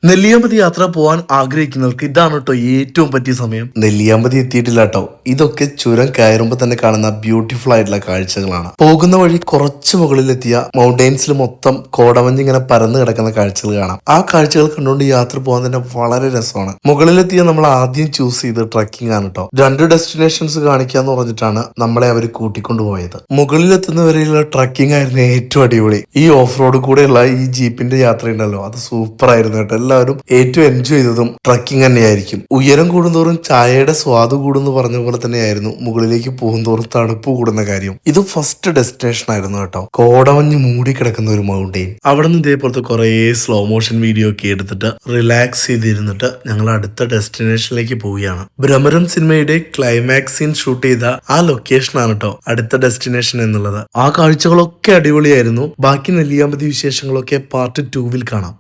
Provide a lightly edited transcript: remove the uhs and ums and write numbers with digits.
നെല്ലിയാമ്പതി യാത്ര പോകാൻ ആഗ്രഹിക്കുന്നവർക്ക് ഇതാണ് കേട്ടോ ഏറ്റവും പറ്റിയ സമയം. നെല്ലിയാമ്പതി എത്തിയിട്ടില്ല കേട്ടോ. ഇതൊക്കെ ചുരം കയറുമ്പോൾ തന്നെ കാണുന്ന ബ്യൂട്ടിഫുൾ ആയിട്ടുള്ള കാഴ്ചകളാണ്. പോകുന്ന വഴി കുറച്ച് മുകളിലെത്തിയ മൗണ്ടെയിൻസിൽ മൊത്തം കോടമഞ്ഞ് ഇങ്ങനെ പരന്നു കിടക്കുന്ന കാഴ്ചകൾ കാണാം. ആ കാഴ്ചകൾ കണ്ടുകൊണ്ട് യാത്ര പോകാൻ തന്നെ വളരെ രസമാണ്. മുകളിലെത്തിയ നമ്മൾ ആദ്യം ചൂസ് ചെയ്ത് ട്രക്കിംഗ് ആണ് കേട്ടോ. 2 ഡെസ്റ്റിനേഷൻസ് കാണിക്കാന്ന് പറഞ്ഞിട്ടാണ് നമ്മളെ അവർ കൂട്ടിക്കൊണ്ടുപോയത്. മുകളിലെത്തുന്നവരെയുള്ള ട്രക്കിംഗ് ആയിരുന്നു ഏറ്റവും അടിപൊളി. ഈ ഓഫ് റോഡ് കൂടെയുള്ള ഈ ജീപ്പിന്റെ യാത്ര ഉണ്ടല്ലോ, അത് സൂപ്പർ ആയിരുന്നു കേട്ടോ. എല്ലാവരും ഏറ്റവും എൻജോയ് ചെയ്തതും ട്രക്കിംഗ് തന്നെയായിരിക്കും. ഉയരം കൂടുന്തോറും ചായയുടെ സ്വാദ് കൂടുന്നു പറഞ്ഞ പോലെ തന്നെയായിരുന്നു മുകളിലേക്ക് പോകുന്തോറും തണുപ്പ് കൂടുന്ന കാര്യം. ഇത് ഫസ്റ്റ് ഡെസ്റ്റിനേഷൻ ആയിരുന്നു കേട്ടോ. കോടമഞ്ഞ് മൂടിക്കിടക്കുന്ന ഒരു മൗണ്ടെയിൻ. അവിടെ നിന്ന് ഇതേപോലത്തെ കുറെ സ്ലോ മോഷൻ വീഡിയോ ഒക്കെ എടുത്തിട്ട് റിലാക്സ് ചെയ്തിരുന്നിട്ട് ഞങ്ങൾ അടുത്ത ഡെസ്റ്റിനേഷനിലേക്ക് പോവുകയാണ്. ഭ്രമരം സിനിമയുടെ ക്ലൈമാക്സ് സീൻ ഷൂട്ട് ചെയ്ത ആ ലൊക്കേഷൻ ആണ് കേട്ടോ അടുത്ത ഡെസ്റ്റിനേഷൻ എന്നുള്ളത്. ആ കാഴ്ചകളൊക്കെ അടിപൊളിയായിരുന്നു. ബാക്കി നെല്ലിയാമ്പതി വിശേഷങ്ങളൊക്കെ പാർട്ട് 2 കാണാം.